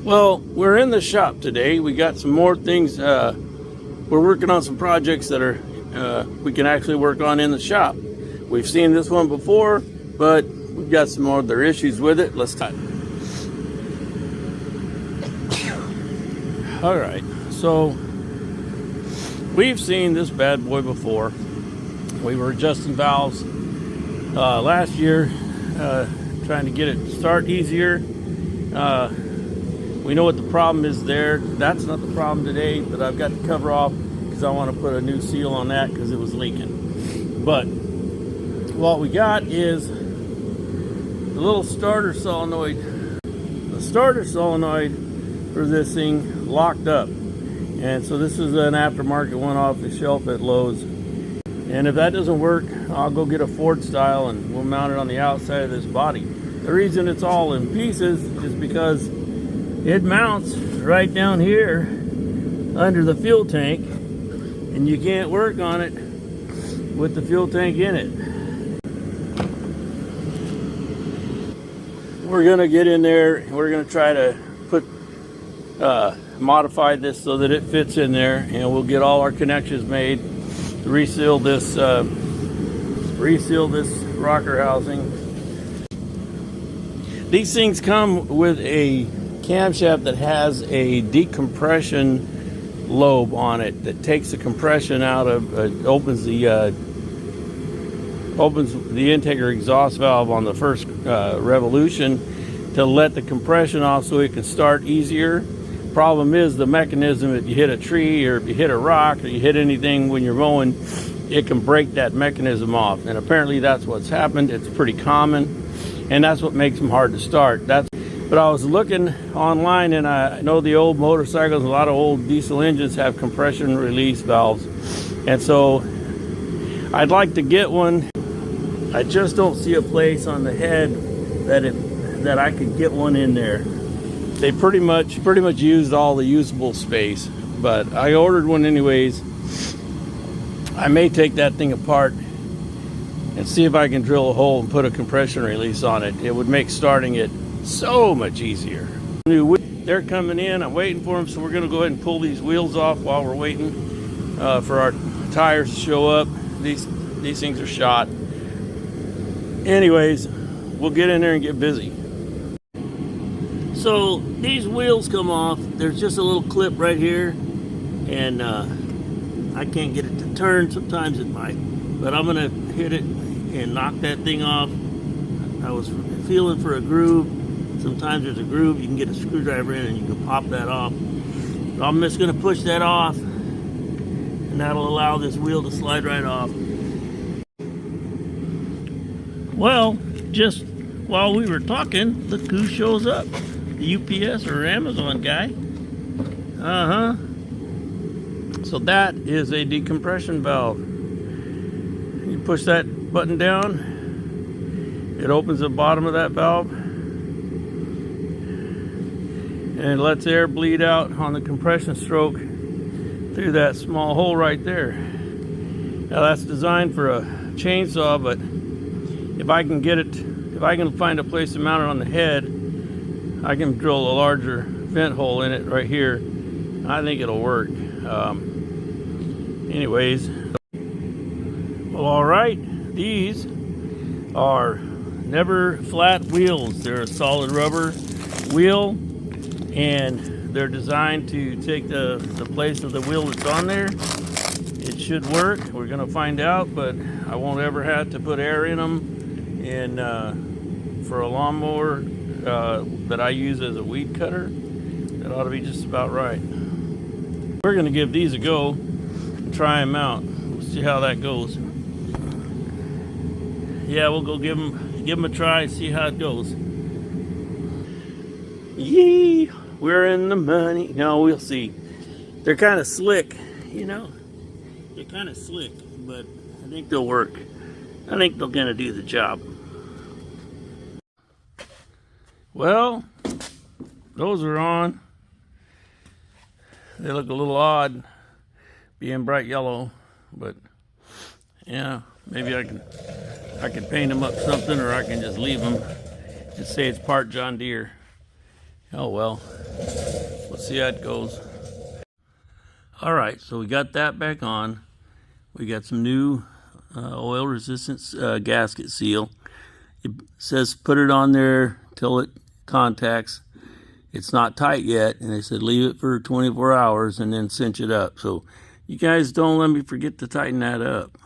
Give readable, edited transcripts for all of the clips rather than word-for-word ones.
Well, we're in the shop today. We got some more things. We're working on some projects that are we can actually work on in the shop. We've seen this one before, but we've got some other issues with it. Let's talk. All right, so we've seen this bad boy before. We were adjusting valves last year, trying to get it to start easier. We know what the problem is there. That's not the problem today, but I've got the cover off because I want to put a new seal on that because it was leaking. But what we got is the little starter solenoid. The starter solenoid for this thing locked up. And so this is an aftermarket one off the shelf at Lowe's. And if that doesn't work, I'll go get a Ford style and we'll mount it on the outside of this body. The reason it's all in pieces is because it mounts right down here under the fuel tank, and you can't work on it with the fuel tank in it. We're gonna get in there and we're gonna try to put modify this so that it fits in there, and we'll get all our connections made to reseal this rocker housing. These things come with a camshaft that has a decompression lobe on it that takes the compression out of opens the intake or exhaust valve on the first revolution to let the compression off so it can start easier. Problem is the mechanism, if you hit a tree or if you hit a rock or you hit anything when you're mowing, it can break that mechanism off, and apparently that's what's happened. It's pretty common, and that's what makes them hard to start. But I was looking online, and I know the old motorcycles, a lot of old diesel engines have compression release valves. And so I'd like to get one. I just don't see a place on the head that I could get one in there. They pretty much used all the usable space, but I ordered one anyways. I may take that thing apart and see if I can drill a hole and put a compression release on it. It would make starting it so much easier. They're coming in. I'm waiting for them, so we're going to go ahead and pull these wheels off while we're waiting for our tires to show up. These things are shot. Anyways, we'll get in there and get busy. So these wheels come off. There's just a little clip right here, and I can't get it to turn. Sometimes it might, but I'm going to hit it and knock that thing off. I was feeling for a groove. Sometimes there's a groove, you can get a screwdriver in and you can pop that off. So I'm just going to push that off, and that'll allow this wheel to slide right off. Well, just while we were talking, look who shows up. The UPS or Amazon guy. So that is a decompression valve. You push that button down, it opens the bottom of that valve, and it lets air bleed out on the compression stroke through that small hole right there. Now that's designed for a chainsaw, but if I can find a place to mount it on the head, I can drill a larger vent hole in it right here. I think it'll work. Anyways, well, all right, these are never flat wheels. They're a solid rubber wheel, and they're designed to take the place of the wheel that's on there. It should work. We're gonna find out, but I won't ever have to put air in them. And for a lawnmower that I use as a weed cutter, that ought to be just about right. We're gonna give these a go and try them out. We'll see how that goes. Yeah, we'll go give them a try and see how it goes. Yee, we're in the money. No, we'll see. They're kind of slick, you know. They're kind of slick, but I think they'll work. I think they're gonna do the job. Well, those are on. They look a little odd being bright yellow, but yeah, maybe I can paint them up something, or I can just leave them and say it's part John Deere. Oh well, let's see how it goes. All right, so we got that back on. We got some new oil resistance gasket seal. It says put it on there till it contacts. It's not tight yet, and they said leave it for 24 hours and then cinch it up. So you guys don't let me forget to tighten that up.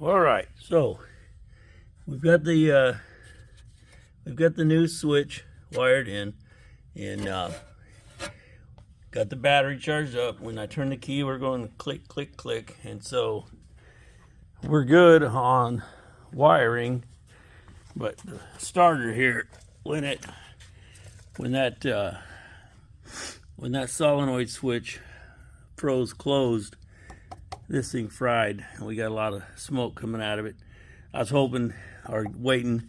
All right, so we've got the new switch wired in, and got the battery charged up. When I turn the key, we're going to click, click, click, and so we're good on wiring. But the starter here, when that solenoid switch froze closed, this thing fried, and we got a lot of smoke coming out of it. I was hoping or waiting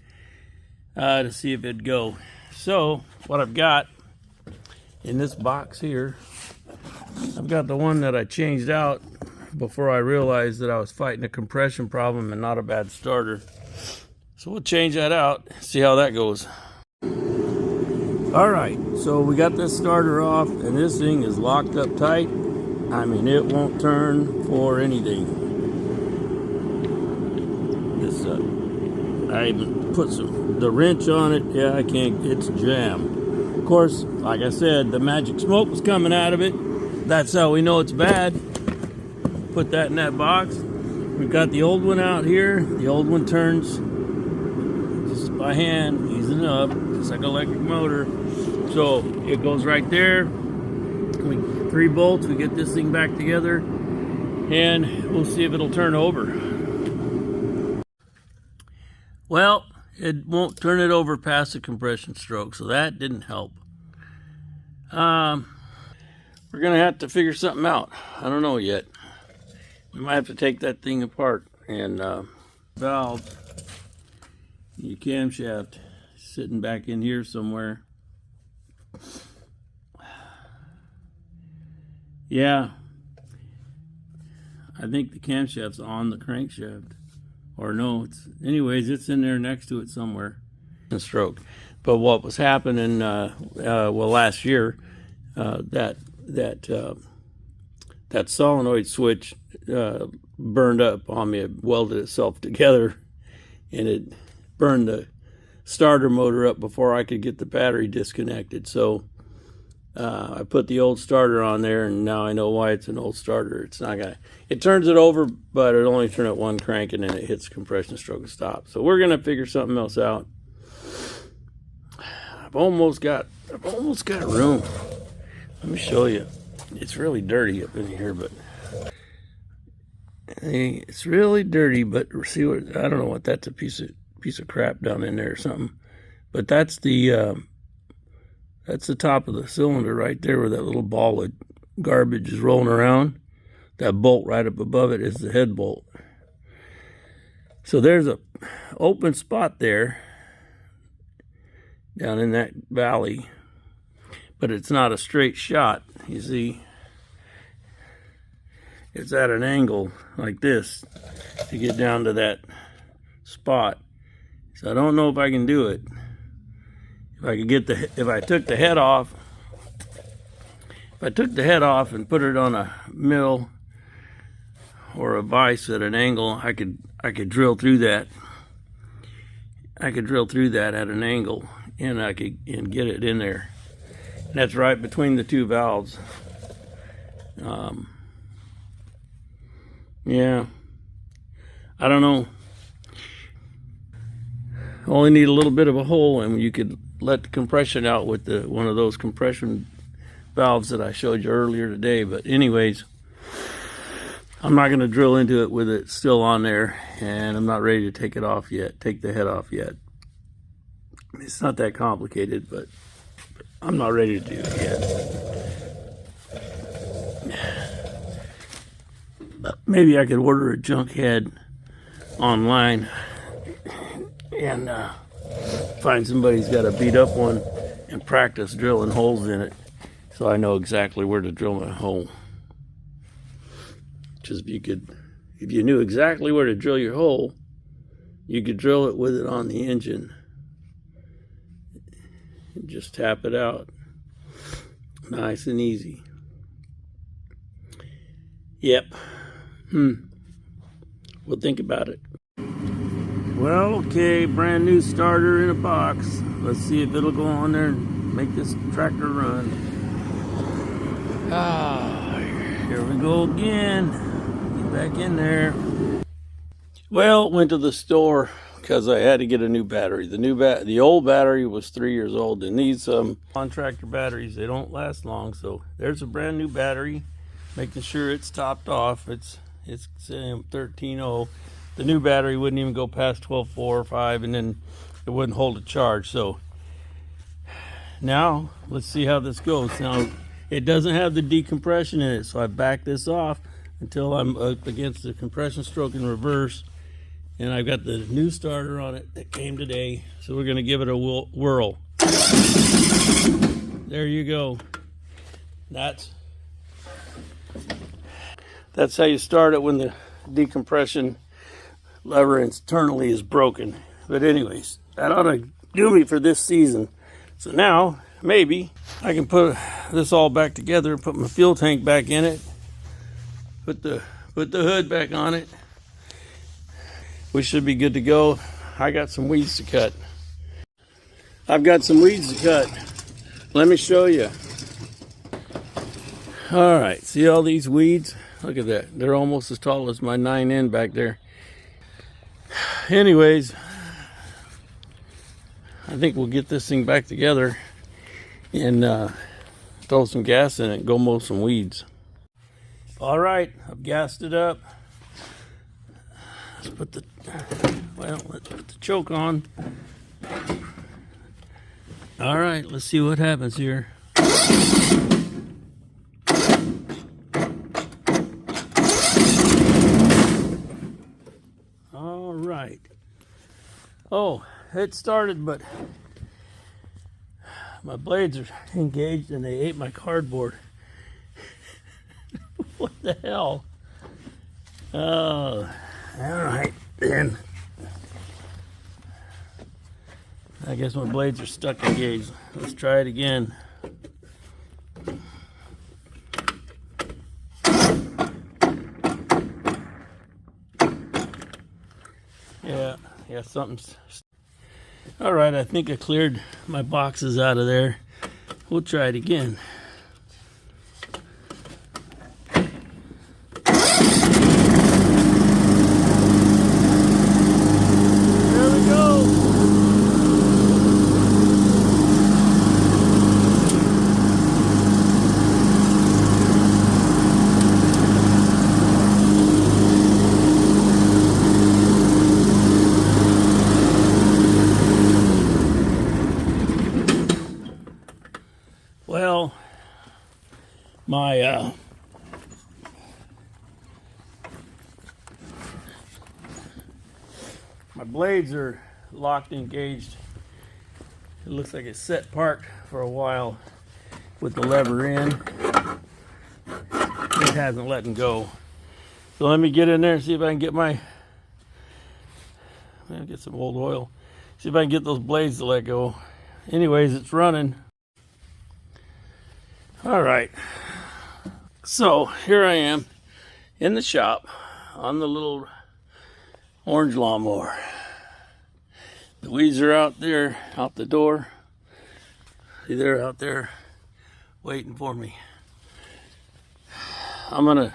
to see if it'd go. So what I've got in this box here, I've got the one that I changed out before I realized that I was fighting a compression problem and not a bad starter. So we'll change that out, see how that goes. All right, so we got this starter off, and this thing is locked up tight. I mean, it won't turn for anything. This, I even put the wrench on it. Yeah, I can't, it's jammed. Of course, like I said, the magic smoke was coming out of it. That's how we know it's bad. Put that in that box. We've got the old one out here. The old one turns just by hand, easing up, just like an electric motor. So it goes right there. 3 bolts, we get this thing back together, and we'll see if it'll turn over. Well, it won't turn it over past the compression stroke, so that didn't help. We're gonna have to figure something out. I don't know yet. We might have to take that thing apart, and valve, your camshaft sitting back in here somewhere. Yeah, I think the camshaft's on the crankshaft, or no, anyways, it's in there next to it somewhere. A stroke. But what was happening, well, last year, that solenoid switch burned up on me. It welded itself together, and it burned the starter motor up before I could get the battery disconnected. So I put the old starter on there, and now I know why it's an old starter. It's not gonna, it turns it over, but it only turns it one crank, and then it hits compression stroke and stops. So we're gonna figure something else out. I've almost got room. Let me show you. It's really dirty up in here, but it's really dirty. But see what, I don't know what that's, a piece of crap down in there or something. But that's the top of the cylinder right there, where that little ball of garbage is rolling around. That bolt right up above it is the head bolt. So there's a open spot there down in that valley, but it's not a straight shot. You see, it's at an angle like this to get down to that spot. So I don't know if I can do it. If I could get if I took the head off and put it on a mill or a vise at an angle, I could drill through that. I could drill through that at an angle, and I could get it in there. And that's right between the two valves. Yeah, I don't know. Only need a little bit of a hole, and you could let the compression out with one of those compression valves that I showed you earlier today. But anyways, I'm not going to drill into it with it still on there, and I'm not ready to take it off yet, take the head off yet. It's not that complicated, but I'm not ready to do it yet. Maybe I could order a junk head online and find somebody who's got a beat up one and practice drilling holes in it, so I know exactly where to drill my hole. Just if you knew exactly where to drill your hole, you could drill it with it on the engine. and just tap it out. Nice and easy. Yep. We'll think about it. Well, okay, brand new starter in a box. Let's see if it'll go on there and make this tractor run. Here we go again. Get back in there. Well, went to the store because I had to get a new battery. The old battery was 3 years old, and these contractor batteries, they don't last long. So there's a brand new battery, making sure it's topped off. It's saying 13.0. The new battery wouldn't even go past 12.4 or 5, and then it wouldn't hold a charge. So now let's see how this goes. Now it doesn't have the decompression in it, so I back this off until I'm up against the compression stroke in reverse. And I've got the new starter on it that came today, so we're going to give it a whirl. There you go. That's how you start it when the decompression lever internally is broken. But anyways, that ought to do me for this season. So now maybe I can put this all back together, put my fuel tank back in it, put the hood back on it. We should be good to go. I got some weeds to cut. I've got some weeds to cut. Let me show you. All right, see all these weeds? Look at that. They're almost as tall as my 9N back there. Anyways, I think we'll get this thing back together and throw some gas in it and go mow some weeds. All right, I've gassed it up. Let's put the choke on. All right, let's see what happens here. All right. Oh, it started, but my blades are engaged and they ate my cardboard. What the hell? Oh. All right, then. I guess my blades are stuck engaged. Let's try it again. Yeah, something's... All right, I think I cleared my boxes out of there. We'll try it again. Well, my blades are locked and engaged. It looks like it's set parked for a while with the lever in. It hasn't letting go. So let me get in there and see if I can get get some old oil. See if I can get those blades to let go. Anyways, it's running. All right, so here I am in the shop on the little orange lawnmower. The weeds are out there, out the door. See, they're out there waiting for me. I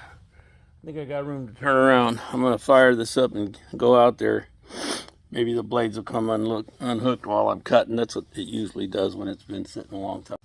think I got room to turn around. I'm gonna fire this up and go out there. Maybe the blades will come unhooked while I'm cutting. That's what it usually does when it's been sitting a long time.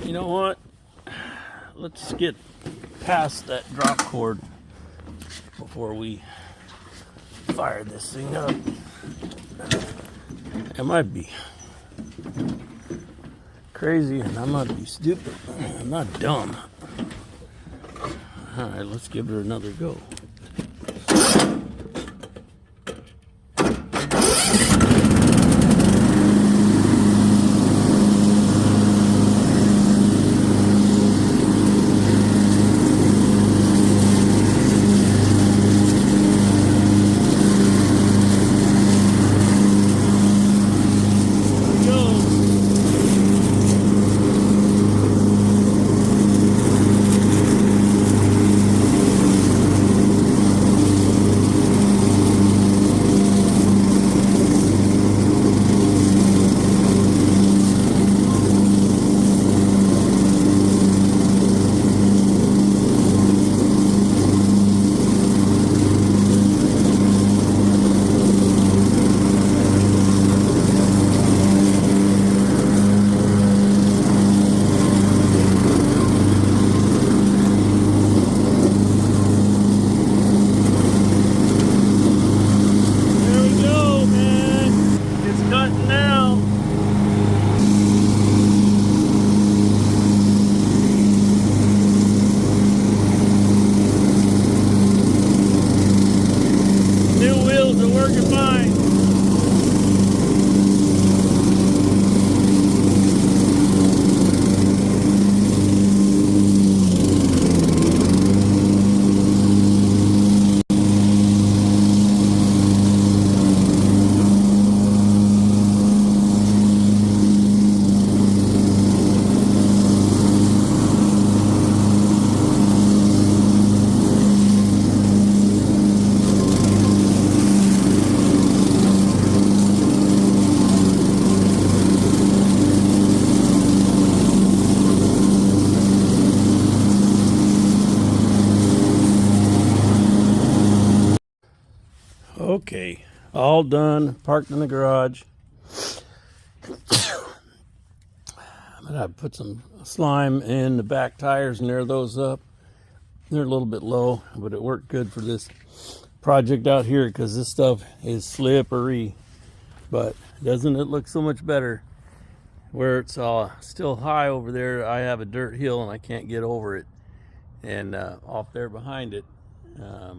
You know what? Let's get past that drop cord before we fire this thing up. It might be. crazy, and I'm not be stupid. I'm not dumb. All right, let's give her another go. Okay, all done, parked in the garage. I'm gonna put some slime in the back tires and air those up. They're a little bit low, but it worked good for this project out here because this stuff is slippery. But doesn't it look so much better where it's still high over there? I have a dirt hill and I can't get over it. And off there behind it,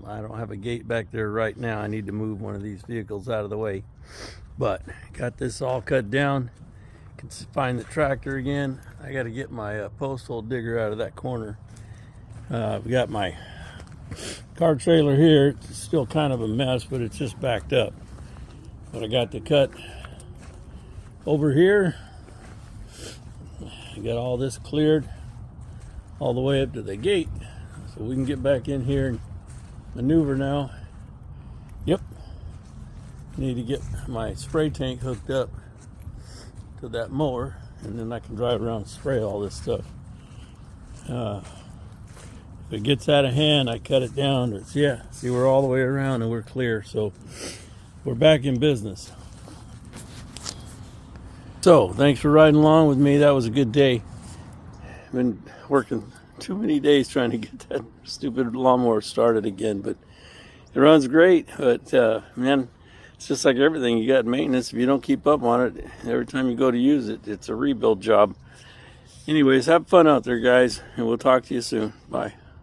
I don't have a gate back there right now. I need to move one of these vehicles out of the way. But got this all cut down. Can find the tractor again. I got to get my post hole digger out of that corner. We got my car trailer here. It's still kind of a mess, but it's just backed up. But I got the cut over here. I got all this cleared all the way up to the gate, so we can get back in here and maneuver now. Yep. Need to get my spray tank hooked up to that mower, and then I can drive around and spray all this stuff. If it gets out of hand, I cut it down. It's, yeah, see, we're all the way around and we're clear, so we're back in business. So thanks for riding along with me. That was a good day. I've been working too many days trying to get that stupid lawnmower started again, but it runs great. But man, it's just like everything. You got maintenance. If you don't keep up on it, every time you go to use it, it's a rebuild job. Anyways, have fun out there, guys, and we'll talk to you soon. Bye.